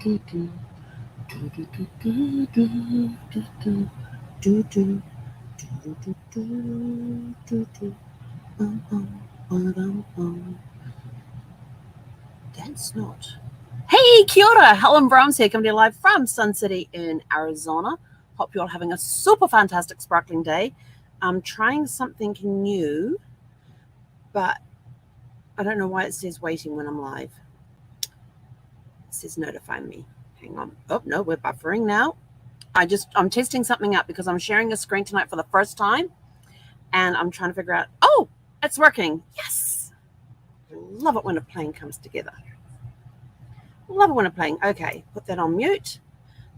That's not. Hey, kia ora. Helen Brahms here, coming to you live from Sun City in Arizona. Hope you're all having a super fantastic, sparkling day. I'm trying something new, but I don't know why it says waiting when I'm live. It says notify me. Hang on. Oh, no, we're buffering now. I'm testing something out because I'm sharing a screen tonight for the first time, and I'm trying to figure out, oh, it's working. Yes. I love it when a plan comes together. Love it when a plane. Okay, put that on mute.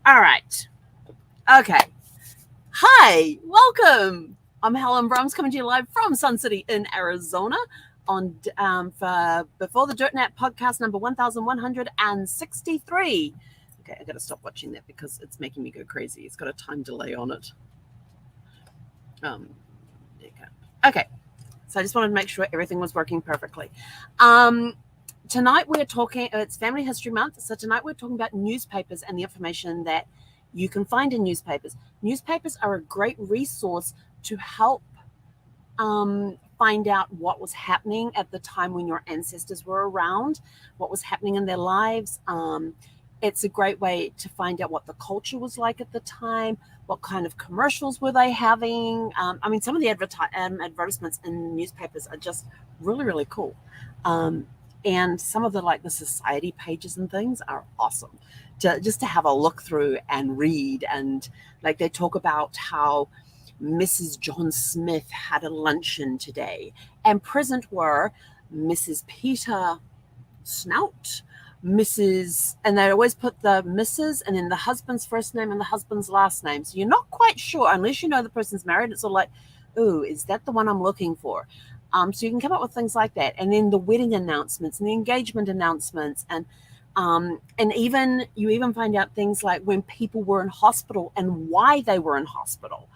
All right. Okay. Hi, welcome. I'm Helen Brahms coming to you live from Sun City in Arizona on for Before the Dirt Nap podcast number 1163. Okay, I got to stop watching that because it's making me go crazy. It's got a time delay on it. Okay. So I just wanted to make sure everything was working perfectly. Tonight we're talking, it's Family History Month, so tonight we're talking about newspapers and the information that you can find in newspapers. Newspapers are a great resource to help find out what was happening at the time when your ancestors were around, what was happening in their lives. It's a great way to find out what the culture was like at the time, what kind of commercials were they having. Some of the advertisements in newspapers are just really, really cool. And some of the society pages and things are awesome just to have a look through and read. And they talk about how Mrs. John Smith had a luncheon today, and present were Mrs. Peter Snout, Mrs. and they always put the Mrs. and then the husband's first name and the husband's last name. So you're not quite sure unless you know the person's married. It's all like, ooh, is that the one I'm looking for? So you can come up with things like that. And then the wedding announcements and the engagement announcements. And even you even find out things like when people were in hospital and why they were in hospital.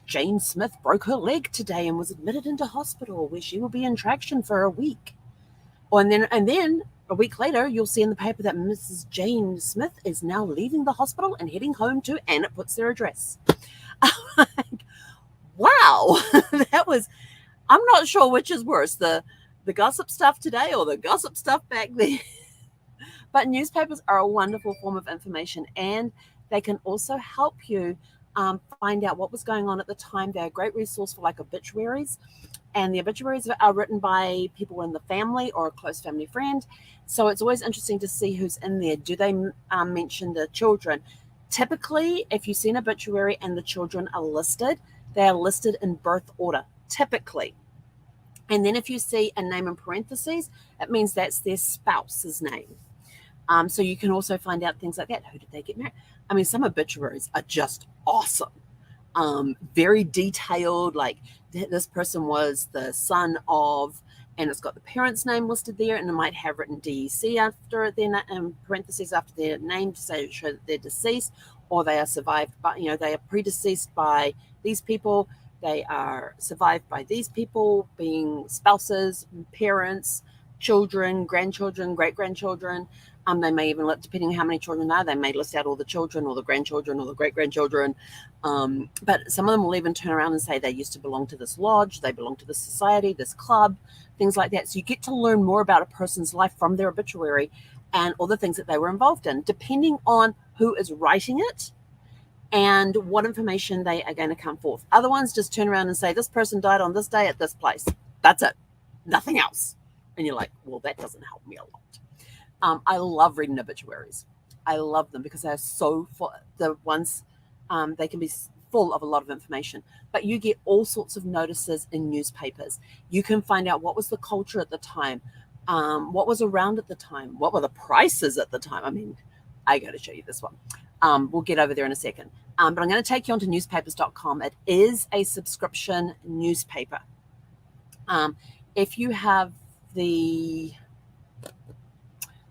Jane Smith broke her leg today and was admitted into hospital where she will be in traction for a week. And then a week later, you'll see in the paper that Mrs. Jane Smith is now leaving the hospital and heading home to, and it puts their address. Wow, I'm not sure which is worse, the gossip stuff today or the gossip stuff back then. But newspapers are a wonderful form of information, and they can also help you find out what was going on at the time. They're a great resource for obituaries, and the obituaries are written by people in the family or a close family friend. So it's always interesting to see who's in there. Do they mention the children? Typically, if you see an obituary and the children are listed, they are listed in birth order, typically. And then if you see a name in parentheses, it means that's their spouse's name. So you can also find out things like that. Who did they get married? Some obituaries are just awesome. Very detailed, like this person was the son of, and it's got the parents' name listed there, and it might have written DEC after their parentheses after their name to show that they're deceased, or they are survived by, they are predeceased by these people. They are survived by these people, being spouses, parents, children, grandchildren, great-grandchildren. They may even, depending on how many children are, they may list out all the children or the grandchildren or the great-grandchildren. But some of them will even turn around and say they used to belong to this lodge, they belong to this society, this club, things like that. So you get to learn more about a person's life from their obituary and all the things that they were involved in, depending on who is writing it and what information they are going to come forth. Other ones just turn around and say, this person died on this day at this place. That's it. Nothing else. And you're like, well, that doesn't help me a lot. I love reading obituaries. I love them because they're so full. The ones, they can be full of a lot of information. But you get all sorts of notices in newspapers. You can find out what was the culture at the time, what was around at the time, what were the prices at the time. I got to show you this one. We'll get over there in a second. But I'm going to take you on to newspapers.com. It is a subscription newspaper. If you have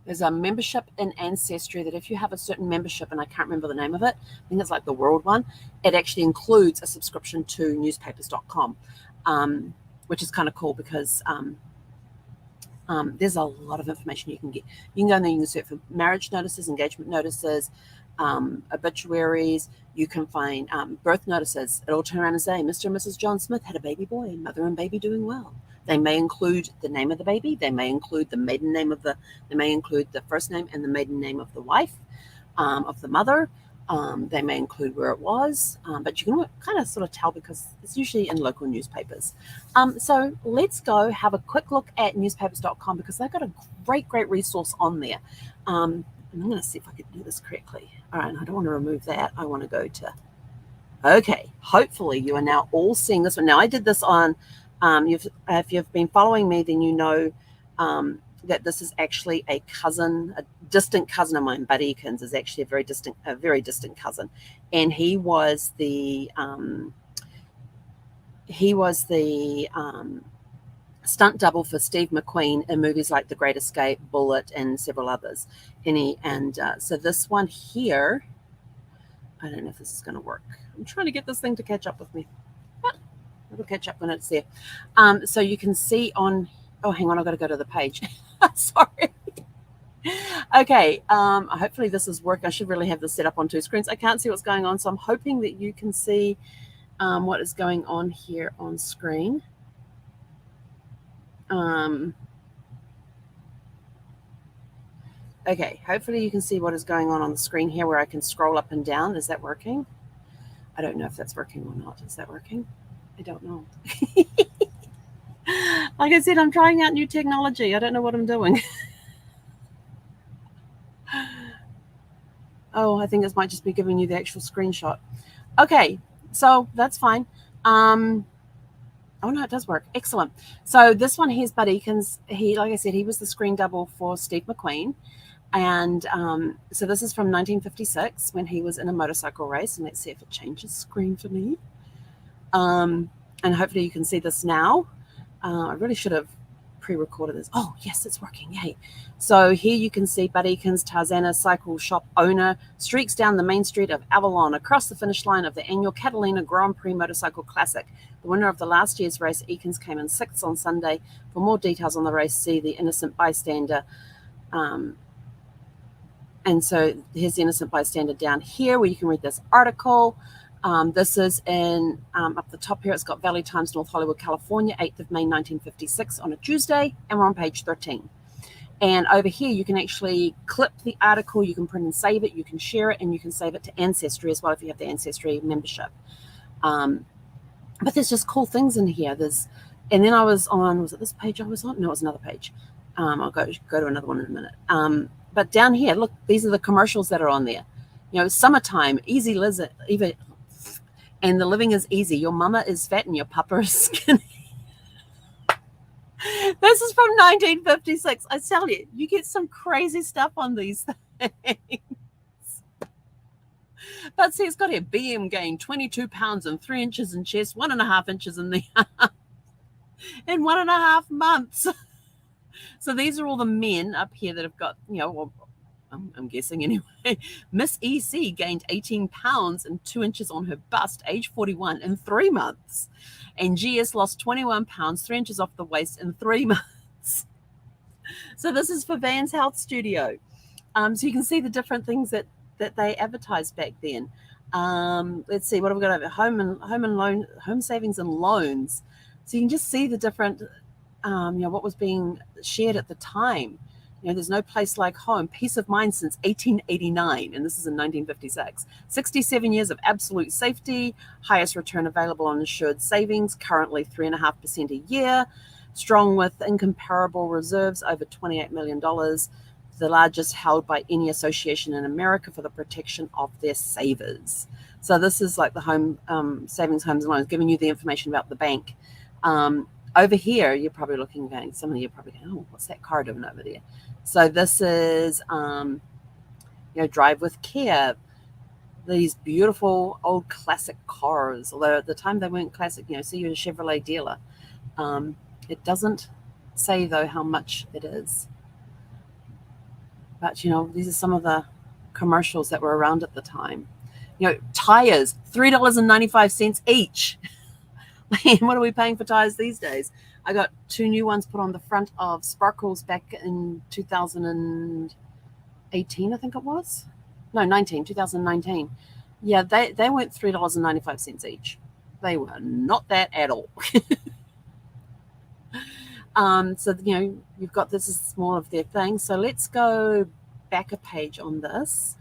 there's a membership in Ancestry that if you have a certain membership, and I can't remember the name of it, I think it's like the world one, it actually includes a subscription to newspapers.com, which is kind of cool because There's a lot of information you can get. You can go in there, you can search for marriage notices, engagement notices, obituaries. You can find birth notices. It'll turn around and say, Mr. and Mrs. John Smith had a baby boy, mother and baby doing well. They may include the name of the baby. They may include the maiden name they may include the first name and the maiden name of the wife, of the mother. They may include where it was, but you can kind of sort of tell because it's usually in local newspapers. So let's go have a quick look at newspapers.com because they've got a great resource on there. And I'm going to see if I can do this correctly. All right, and I don't want to remove that. I want to go to, okay, hopefully you are now all seeing this one. Now I did this on, if you've been following me, then you know that this is actually a distant cousin of mine. Bud Eakins is actually a very distant cousin, and he was the stunt double for Steve McQueen in movies like The Great Escape, Bullet, and several others. So this one here, I don't know if this is going to work. I'm trying to get this thing to catch up with me, but it'll catch up when it's there. So you can see on. Oh, hang on, I've got to go to the page. Sorry. Okay, hopefully this is working. I should really have this set up on two screens. I can't see what's going on, so I'm hoping that you can see what is going on here on screen. Okay, hopefully you can see what is going on the screen here where I can scroll up and down. Is that working? I don't know if that's working or not. Is that working? I don't know. Like I said, I'm trying out new technology. I don't know what I'm doing. Oh, I think this might just be giving you the actual screenshot. Okay, so that's fine. Oh no, it does work. Excellent. So this one here's Bud Eakins. Like I said, he was the screen double for Steve McQueen. And so this is from 1956 when he was in a motorcycle race. And let's see if it changes screen for me. And hopefully you can see this now. I really should have pre-recorded this. Oh, yes, it's working. Yay. So here you can see Bud Eakins, Tarzana cycle shop owner, streaks down the main street of Avalon across the finish line of the annual Catalina Grand Prix Motorcycle Classic. The winner of the last year's race, Eakins, came in sixth on Sunday. For more details on the race, see the innocent bystander. And so here's the innocent bystander down here where you can read this article. This is in up the top here. It's got Valley Times, North Hollywood, California, 8th of May, 1956 on a Tuesday. And we're on page 13. And over here, you can actually clip the article. You can print and save it. You can share it. And you can save it to Ancestry as well if you have the Ancestry membership. But there's just cool things in here. And then I was it this page I was on? No, it was another page. I'll go to another one in a minute. But down here, look, these are the commercials that are on there. You know, summertime, easy lizard, even, and the living is easy. Your mama is fat and your papa is skinny. This is from 1956. I tell you, you get some crazy stuff on these things. But see, it's got here, BM gained 22 pounds and 3 inches in chest, 1.5 inches in the arm in 1.5 months. So these are all the men up here that have got, you know, well, I'm guessing anyway. Miss EC gained 18 pounds and 2 inches on her bust, age 41, in 3 months. And GS lost 21 pounds, 3 inches off the waist in 3 months. So this is for Van's Health Studio. So you can see the different things that they advertised back then. Let's see, what have we got over? Home savings and loans. So you can just see the different, what was being shared at the time. You know, there's no place like home. Peace of mind since 1889, and this is in 1956. 67 years of absolute safety, highest return available on insured savings, currently 3.5% a year, strong with incomparable reserves over $28 million, the largest held by any association in America for the protection of their savers. So this is like the home savings, homes and loans, giving you the information about the bank. Over here, you're probably looking, some of you are probably going, oh, what's that car doing over there? So this is, Drive with Care. These beautiful old classic cars, although at the time they weren't classic, see you're a Chevrolet dealer. It doesn't say, though, how much it is. But, these are some of the commercials that were around at the time. Tires, $3.95 each. And what are we paying for tires these days? I got 2 new ones put on the front of Sparkles back in 2018, I think it was. No, 2019. Yeah, they weren't $3.95 each. They were not that at all. So, you've got this is more of their thing. So let's go back a page on this.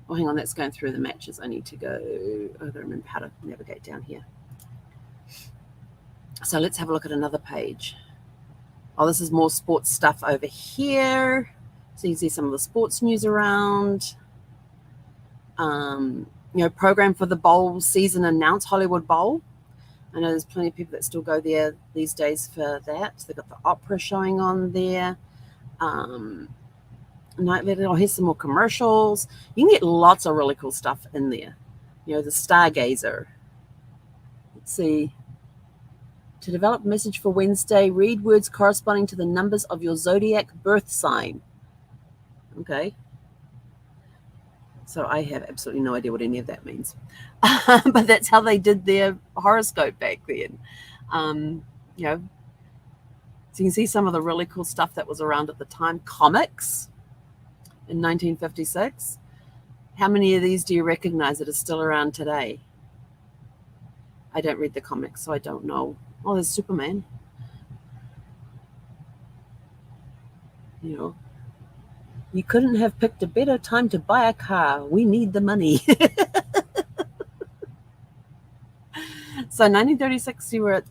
Oh, hang on, that's going through the matches. I need to go. I don't remember how to navigate down here. So let's have a look at another page. Oh, this is more sports stuff over here. So you can see some of the sports news around. Program for the bowl season announced, Hollywood Bowl. I know there's plenty of people that still go there these days for that. They've got the opera showing on there. Here's some more commercials. You can get lots of really cool stuff in there. The Stargazer. Let's see. To develop a message for Wednesday, read words corresponding to the numbers of your zodiac birth sign. Okay. So I have absolutely no idea what any of that means. But that's how they did their horoscope back then. So you can see some of the really cool stuff that was around at the time. Comics in 1956. How many of these do you recognize that are still around today? I don't read the comics, so I don't know. Oh, there's Superman. You couldn't have picked a better time to buy a car. We need the money. So 1936, you were at,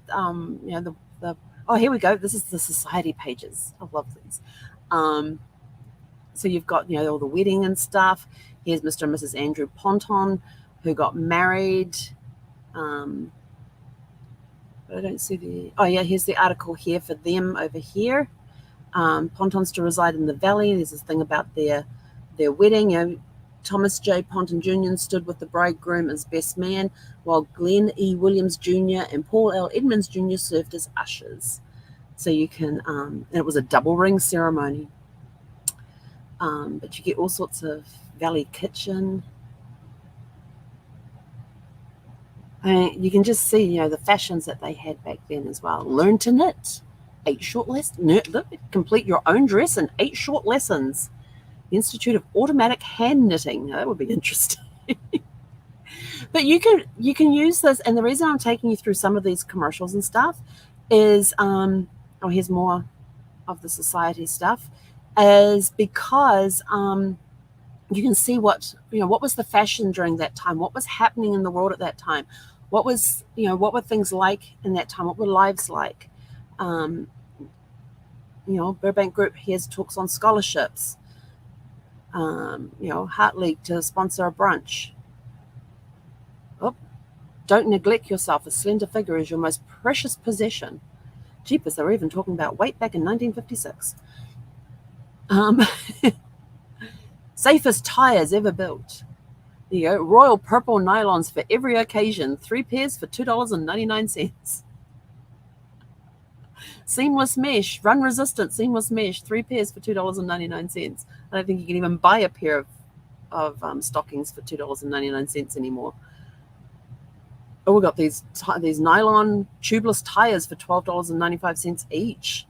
here we go. This is the society pages. I love these. So you've got, all the wedding and stuff. Here's Mr. and Mrs. Andrew Ponton, who got married. But I don't see here's the article here for them over here. Pontons to reside in the valley. There's this thing about their wedding. Thomas J. Ponton Jr. stood with the bridegroom as best man, while Glenn E. Williams Jr. and Paul L. Edmonds Jr. served as ushers. So you can, and it was a double ring ceremony. But you get all sorts of valley kitchen. You can just see, the fashions that they had back then as well. Learn to knit. 8 short lessons. Complete your own dress in 8 short lessons. The Institute of Automatic Hand Knitting. That would be interesting. But you can use this, and the reason I'm taking you through some of these commercials and stuff is, here's more of the society stuff, is because you can see what was the fashion during that time, what was happening in the world at that time, what were things like in that time, what were lives like. Burbank Group here's talks on scholarships. Heart League to sponsor a brunch. Don't neglect yourself. A slender figure is your most precious possession. Jeepers, they were even talking about weight back in 1956. Safest tires ever built. There you go. Royal purple nylons for every occasion. 3 pairs for $2.99. Seamless mesh, run resistant seamless mesh, 3 pairs for $2.99. I don't think you can even buy a pair of stockings for $2.99 anymore. Oh, we've got these nylon tubeless tires for $12.95 each.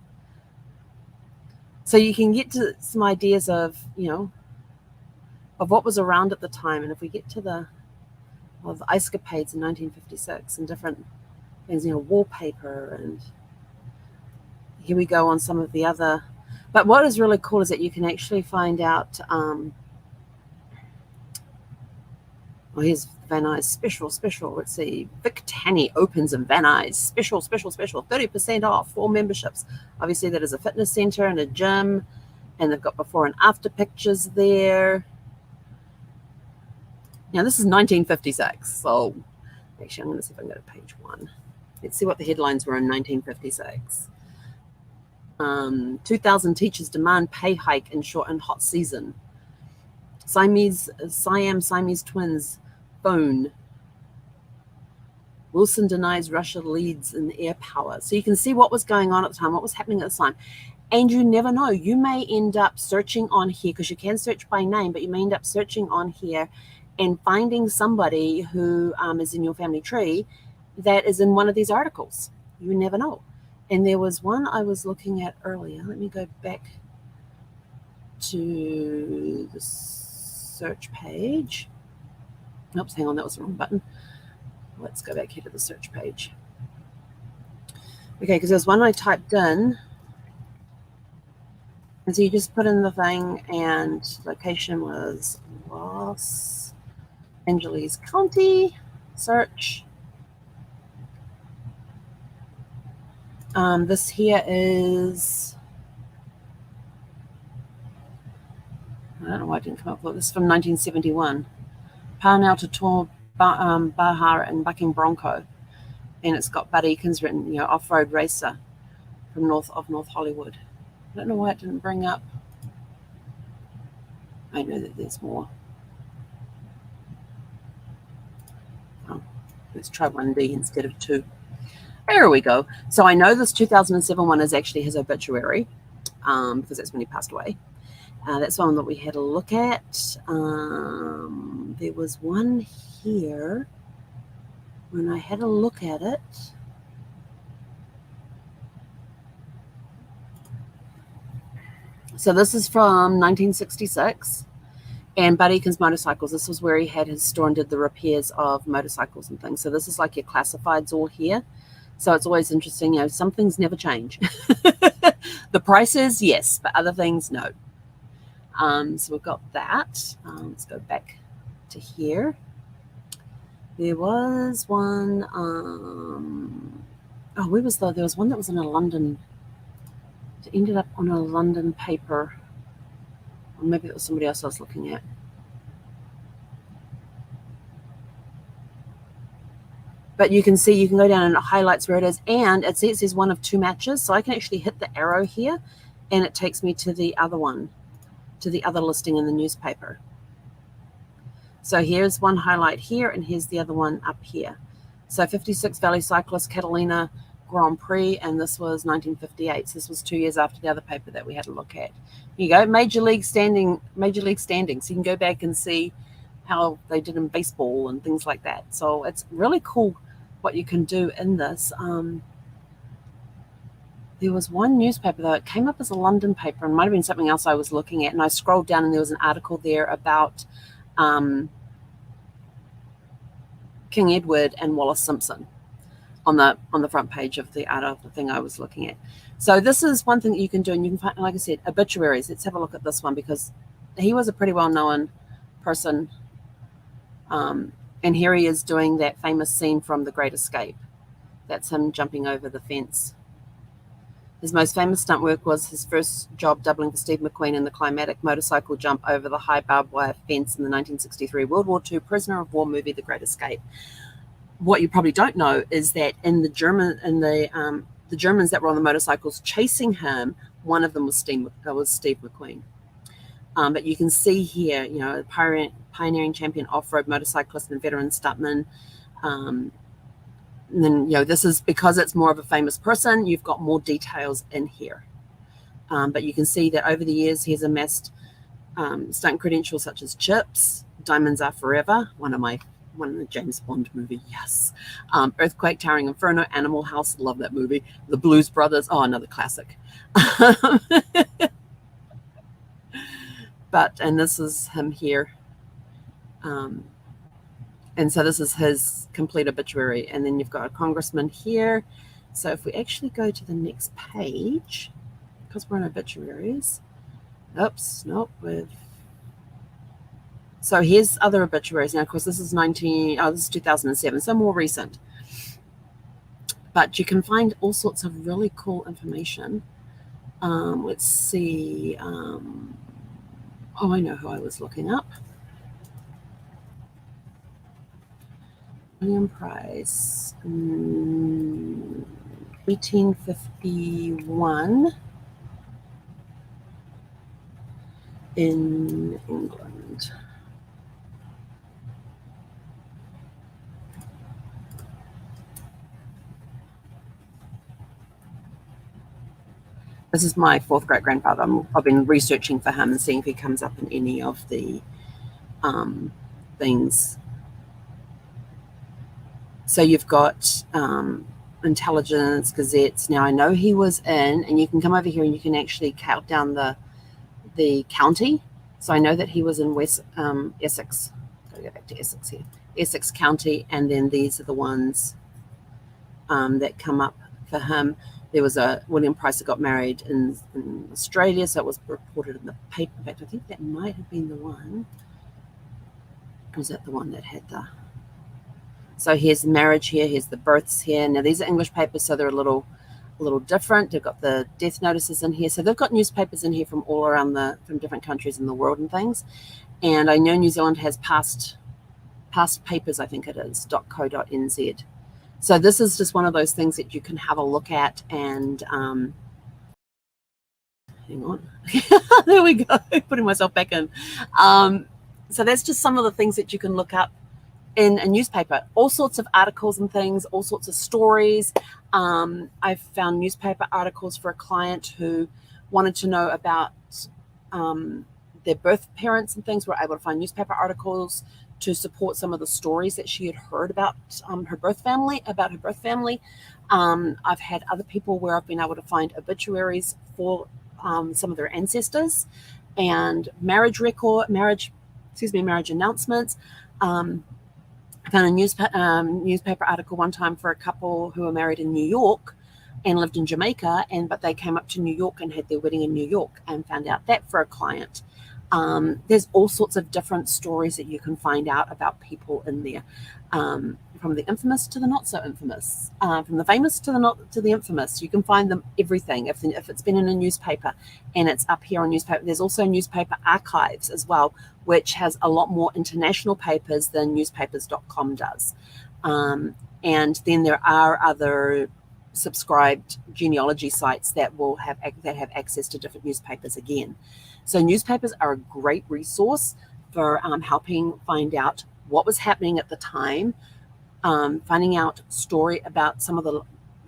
So you can get to some ideas of, of what was around at the time. And if we get to the ice capades in 1956 and different things, wallpaper, and here we go on some of the other. But what is really cool is that you can actually find out. Here's Van Nuys special. Let's see. Vic Tanny opens in Van Nuys. Special. 30% off for memberships. Obviously, that is a fitness center and a gym. And they've got before and after pictures there. Now, this is 1956. So, actually, I'm going to see if I can go to page 1. Let's see what the headlines were in 1956. 2,000 teachers demand pay hike in short and hot season. Siamese twins phone. Wilson denies Russia leads in air power. So you can see what was going on at the time, what was happening at the time. And you never know. You may end up searching on here, because you can search by name, but you may end up searching on here and finding somebody who is in your family tree that is in one of these articles. You never know. And there was one I was looking at earlier. Let me go back to the search page. Oops, hang on, that was the wrong button. Let's go back here to the search page. Okay, because there's one I typed in. And so you just put in the thing, and location was Los Angeles County. Search. This here is, I don't know why I didn't come up with this, from 1971. Parnell to Tor Baja and Bucking Bronco. And it's got Bud Eakins written, off-road racer from North Hollywood. I don't know why it didn't bring up. I know that there's more. Oh, let's try 1D instead of 2. There we go. So I know this 2007 one is actually his obituary, because that's when he passed away. That's one that we had a look at. There was one here when I had a look at it. So this is from 1966. And Bud Eakins Motorcycles, this was where he had his store and did the repairs of motorcycles and things. So this is like your classifieds all here. So it's always interesting, some things never change. The prices, yes, but other things, no. So we've got that. Let's go back to here. There was one, where was there was one that was in a London, it ended up on a London paper. Or maybe it was somebody else I was looking at. But you can see, you can go down and it highlights where it is. And it says one of 2 matches. So I can actually hit the arrow here and it takes me to the other one, to the other listing in the newspaper. So here's one highlight here and here's the other one up here. So 56 Valley Cyclist Catalina Grand Prix, and this was 1958. So this was 2 years after the other paper that we had a look at. Here you go, Major League Standing. So you can go back and see how they did in baseball and things like that. So it's really cool what you can do in this. There was one newspaper, though, it came up as a London paper, and might have been something else I was looking at, and I scrolled down and there was an article there about King Edward and Wallace Simpson on the front page of the thing I was looking at. So this is one thing that you can do, and you can find, like I said, obituaries. Let's have a look at this one because he was a pretty well-known person. And here he is doing that famous scene from The Great Escape. That's him jumping over the fence. His most famous stunt work was his first job doubling for Steve McQueen in the climatic motorcycle jump over the high barbed wire fence in the 1963 World War II prisoner of war movie, The Great Escape. What you probably don't know is that in the Germans that were on the motorcycles chasing him, one of them was Steve McQueen. But you can see here, pioneering champion off-road motorcyclist and veteran stuntman. And then, this is because it's more of a famous person, you've got more details in here. But you can see that over the years, he's amassed stunt credentials such as Chips, Diamonds Are Forever, one of the James Bond movie, yes. Earthquake, Towering Inferno, Animal House, love that movie. The Blues Brothers, another classic. And this is him here. And so this is his complete obituary. And then you've got a congressman here. So if we actually go to the next page, because we're in obituaries. So here's other obituaries. Now, of course, this is 2007, so more recent. But you can find all sorts of really cool information. Let's see. I know who I was looking up. William Price, 1851 in England. This is my 4th great-grandfather. I've been researching for him and seeing if he comes up in any of the things. So you've got intelligence gazettes. Now I know he was in, and you can come over here and you can actually count down the county. So I know that he was in West Essex. Gotta go back to Essex here. Essex County, and then these are the ones that come up for him. There was a William Price that got married in Australia, so it was reported in the paper. In fact, I think that might have been the one. Was that the one that had the? So here's the marriage here. Here's the births here. Now these are English papers, so they're a little different. They've got the death notices in here. So they've got newspapers in here from all around from different countries in the world and things. And I know New Zealand has past papers, I think it is, .co.nz. So this is just one of those things that you can have a look at and hang on. There we go, putting myself back in. So that's just some of the things that you can look up in a newspaper. All sorts of articles and things, all sorts of stories. I've found newspaper articles for a client who wanted to know about their birth parents and things. We're able to find newspaper articles to support some of the stories that she had heard about her birth family. I've had other people where I've been able to find obituaries for some of their ancestors and marriage announcements. I found a newspaper article one time for a couple who were married in New York and lived in Jamaica, but they came up to New York and had their wedding in New York, and found out that for a client. There's all sorts of different stories that you can find out about people in there, from the infamous to the not so infamous, from the famous to the infamous. You can find them everything if it's been in a newspaper and it's up here on newspaper. There's also newspaper archives as well, which has a lot more international papers than newspapers.com does. And then there are other subscribed genealogy sites that have access to different newspapers again. So newspapers are a great resource for helping find out what was happening at the time, finding out story about some of the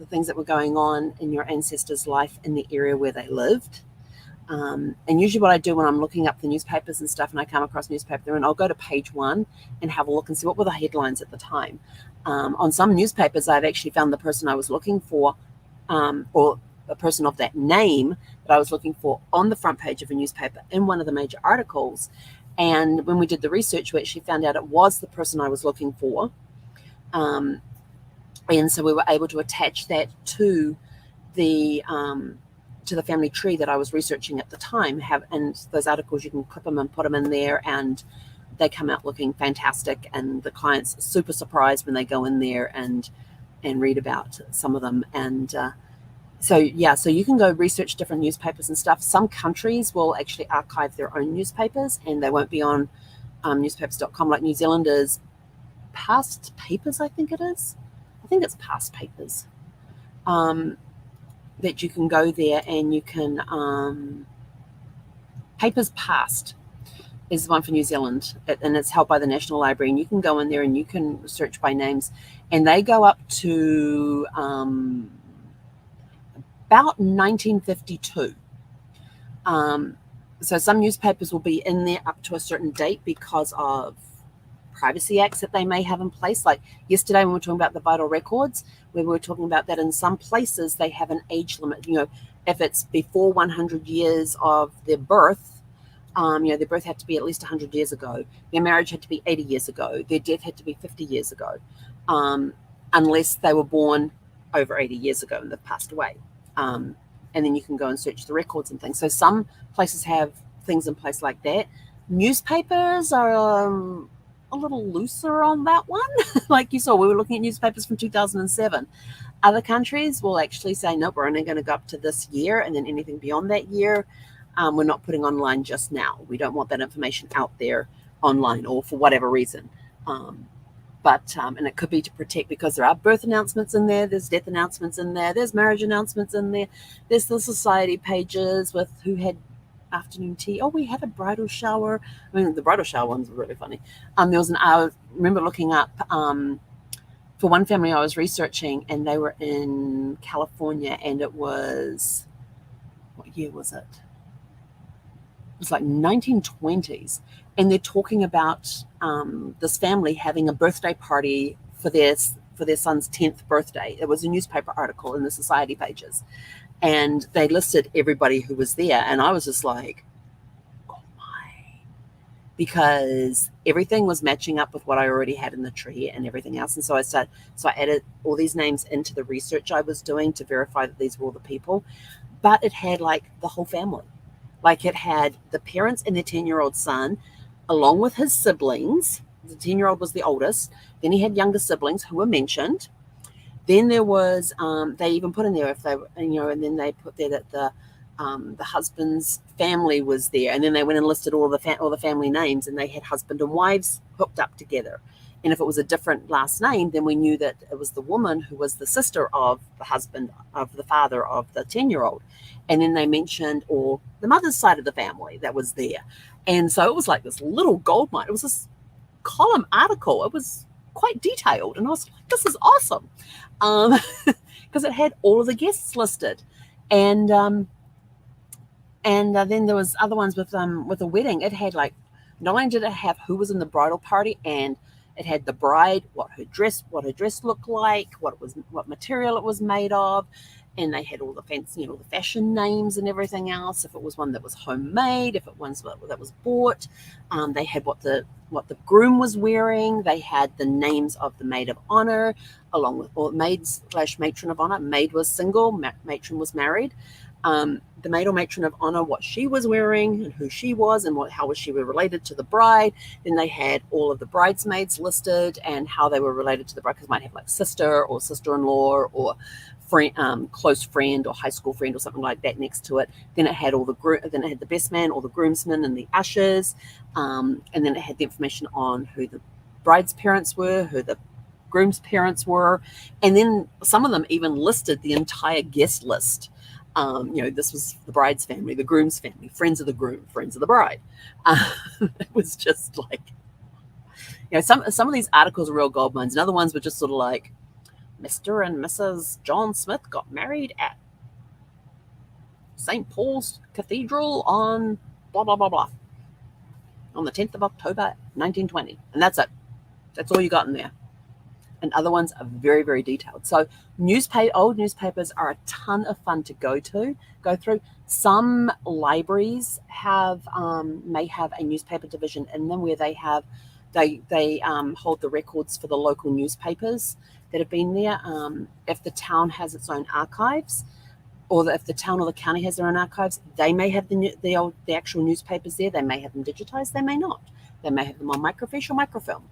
things that were going on in your ancestors' life in the area where they lived. And usually what I do when I'm looking up the newspapers and stuff and I come across newspaper, and I'll go to page 1 and have a look and see what were the headlines at the time. On some newspapers, I've actually found the person I was looking for, or a person of that name that I was looking for, on the front page of a newspaper in one of the major articles. And when we did the research, we actually found out it was the person I was looking for. And so we were able to attach that to the family tree that I was researching at the time. And those articles, you can clip them and put them in there, and they come out looking fantastic. And the client's super surprised when they go in there and read about some of them. And so you can go research different newspapers and stuff. Some countries will actually archive their own newspapers, and they won't be on newspapers.com. Like New Zealand is Past Papers, I think it is. I think it's Past Papers. That you can go there and you can Papers Past is the one for New Zealand, and it's held by the National Library, and you can go in there and you can search by names, and they go up to about 1952. So some newspapers will be in there up to a certain date because of privacy acts that they may have in place. Like yesterday when we were talking about the vital records, we were talking about that in some places they have an age limit. If it's before 100 years of their birth, their birth had to be at least 100 years ago. Their marriage had to be 80 years ago. Their death had to be 50 years ago, unless they were born over 80 years ago and they've passed away. And then you can go and search the records and things. So some places have things in place like that. Newspapers are a little looser on that one. Like you saw, we were looking at newspapers from 2007. Other countries will actually say, nope, we're only going to go up to this year, and then anything beyond that year, we're not putting online just now. We don't want that information out there online, or for whatever reason. And it could be to protect, because there are birth announcements in there, there's death announcements in there, there's marriage announcements in there, there's the society pages with who had afternoon tea. Oh, we had a bridal shower. I mean, the bridal shower ones were really funny. I remember looking up for one family I was researching, and they were in California, and it was, what year was it? It was like 1920s, and they're talking about this family having a birthday party for for their son's 10th birthday. It was a newspaper article in the society pages, and they listed everybody who was there, and I was just like, oh my, because everything was matching up with what I already had in the tree and everything else. And so I added all these names into the research I was doing to verify that these were all the people. But it had like the whole family. Like it had the parents and their 10-year-old son, along with his siblings. The 10-year-old was the oldest. Then he had younger siblings who were mentioned. Then there was, they even put in there if they, and then they put there that the husband's family was there, and then they went and listed all the family names, and they had husband and wives hooked up together. And if it was a different last name, then we knew that it was the woman who was the sister of the husband of the father of the 10-year-old. And then they mentioned or the mother's side of the family that was there. And so it was like this little gold mine. It was this column article. It was quite detailed, and I was like, this is awesome, because it had all of the guests listed. And then there was other ones with a wedding. It had like, not only did it have who was in the bridal party, and it had the bride, what her dress looked like, what material it was made of, and they had all the fancy, the fashion names and everything else. If it was one that was homemade, if it was that was bought, they had what the groom was wearing. They had the names of the maid of honor, along with or maid/matron of honor. Maid was single, matron was married. The maid or matron of honor, what she was wearing and who she was, and how was she related to the bride. Then they had all of the bridesmaids listed and how they were related to the bride, because might have like sister or sister-in-law or friend, close friend or high school friend or something like that next to it. Then it had then it had the best man or the groomsmen and the ushers, and then it had the information on who the bride's parents were, who the groom's parents were, and then some of them even listed the entire guest list. This was the bride's family, the groom's family, friends of the groom, friends of the bride. It was just like, some of these articles are real gold mines, and other ones were just sort of like, Mr. and Mrs. John Smith got married at St. Paul's Cathedral on blah, blah, blah, blah, on the 10th of October, 1920. And that's it. That's all you got in there. And other ones are very, very detailed. So old newspapers are a ton of fun to go through. Some libraries may have a newspaper division in them where they hold the records for the local newspapers that have been there. If the town has its own archives, or if the town or the county has their own archives, they may have the actual newspapers there. They may have them digitized. They may not. They may have them on microfiche or microfilm.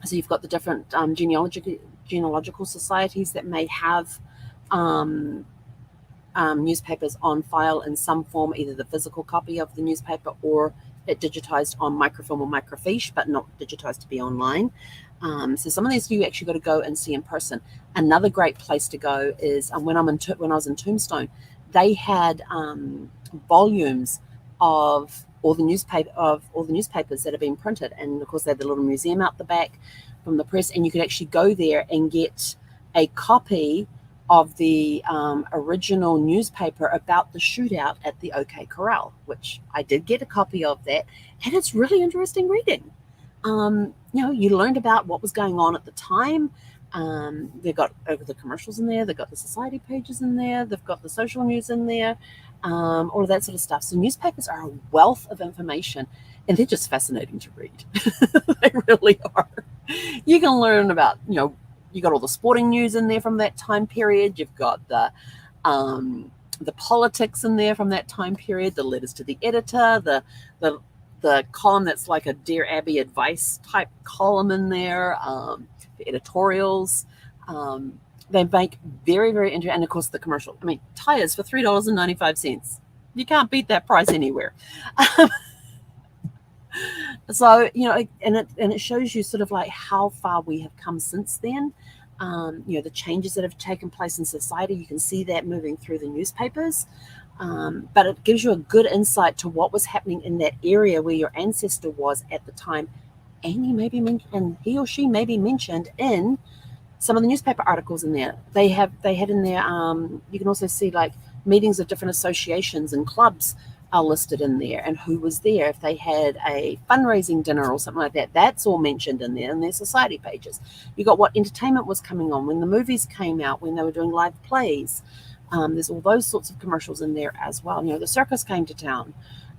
So you've got the different genealogical societies that may have newspapers on file in some form, either the physical copy of the newspaper or it digitized on microfilm or microfiche, but not digitized to be online. So some of these you actually got to go and see in person. Another great place to go is when I was in Tombstone, they had volumes of all the newspapers that have been printed, and of course they had the little museum out the back from the press, and you could actually go there and get a copy of the original newspaper about the shootout at the OK Corral, which I did get a copy of that, and it's really interesting reading. You learned about what was going on at the time. They've got the commercials in there, they've got the society pages in there, they've got the social news in there, all of that sort of stuff. So newspapers are a wealth of information, and they're just fascinating to read. They really are. You can learn about, you got all the sporting news in there from that time period. You've got the politics in there from that time period, the letters to the editor, the column that's like a Dear Abby advice type column in there, the editorials. They make very, very interesting. And of course, the commercial. I mean, tires for $3.95. You can't beat that price anywhere. So, and it shows you sort of like how far we have come since then. The changes that have taken place in society, you can see that moving through the newspapers. But it gives you a good insight to what was happening in that area where your ancestor was at the time. And he or she may be mentioned in some of the newspaper articles in there. They had in there, you can also see like meetings of different associations and clubs are listed in there, and who was there. If they had a fundraising dinner or something like that, that's all mentioned in there, in their society pages. You got what entertainment was coming on, when the movies came out, when they were doing live plays. There's all those sorts of commercials in there as well. The circus came to town.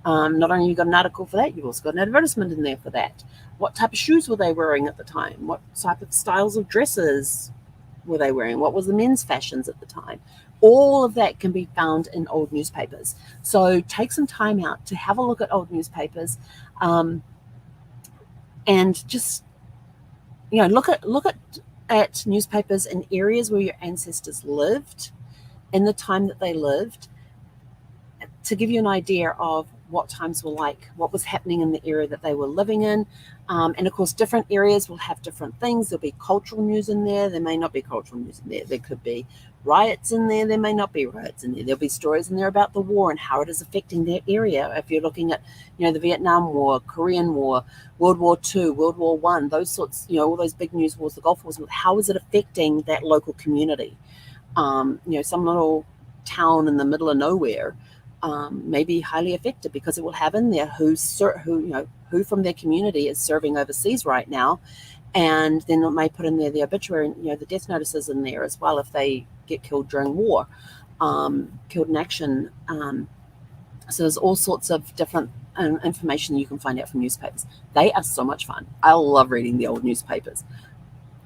Not only you got an article for that, you've also got an advertisement in there for that. What type of shoes were they wearing at the time? What type of styles of dresses were they wearing? What was the men's fashions at the time? All of that can be found in old newspapers. So take some time out to have a look at old newspapers, and just look at newspapers in areas where your ancestors lived, in the time that they lived, to give you an idea of what times were like, what was happening in the area that they were living in. And of course, different areas will have different things. There'll be cultural news in there. There may not be cultural news in there. There could be riots in there. There may not be riots in there. There'll be stories in there about the war and how it is affecting their area. If you're looking at, the Vietnam War, Korean War, World War II, World War I, those sorts, all those big news wars, the Gulf Wars, how is it affecting that local community? Some little town in the middle of nowhere may be highly affected, because it will have in there who from their community is serving overseas right now, and then it may put in there the obituary, the death notices in there as well if they get killed during war, killed in action. So there's all sorts of different information you can find out from newspapers. They are so much fun. I love reading the old newspapers.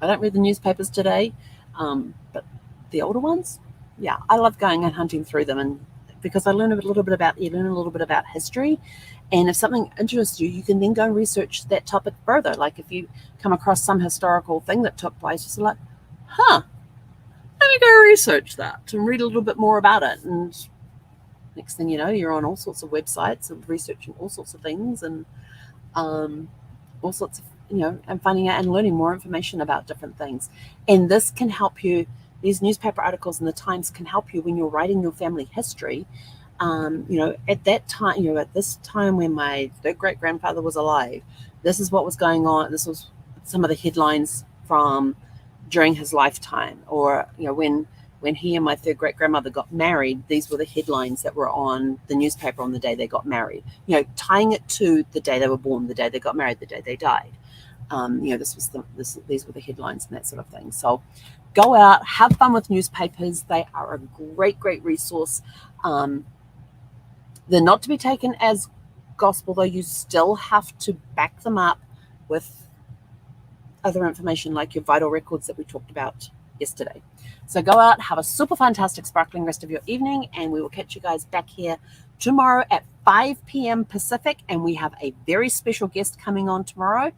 I don't read the newspapers today, but the older ones, yeah, I love going and hunting through them, and because you learn a little bit about history, and if something interests you, you can then go and research that topic further. Like if you come across some historical thing that took place, you're like, let me go research that and read a little bit more about it. And next thing you know, you're on all sorts of websites and researching all sorts of things, and all sorts of, and finding out and learning more information about different things. And this can help you. These newspaper articles in the Times can help you when you're writing your family history. At that time, at this time when my third great grandfather was alive, this is what was going on. This was some of the headlines from during his lifetime, or when he and my third great grandmother got married. These were the headlines that were on the newspaper on the day they got married. Tying it to the day they were born, the day they got married, the day they died. These were the headlines and that sort of thing. So go out, have fun with newspapers. They are a great resource. They're not to be taken as gospel, though. You still have to back them up with other information, like your vital records that we talked about yesterday. So go out, have a super fantastic, sparkling rest of your evening, and we will catch you guys back here tomorrow at 5 p.m. Pacific. And we have a very special guest coming on tomorrow,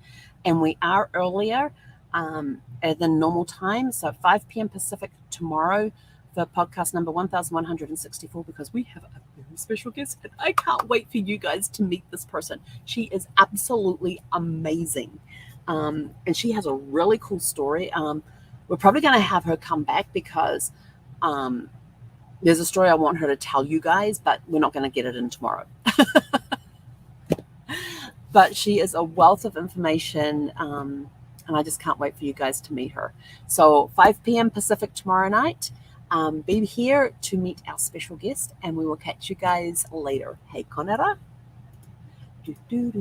and we are earlier than normal time. So 5 p.m. Pacific tomorrow for podcast number 1164, because we have a very special guest, and I can't wait for you guys to meet this person. She is absolutely amazing, and she has a really cool story. We're probably going to have her come back, because there's a story I want her to tell you guys, but we're not going to get it in tomorrow. But she is a wealth of information, and I just can't wait for you guys to meet her. So 5 p.m. Pacific tomorrow night. Be here to meet our special guest, and we will catch you guys later. Hey, Konera.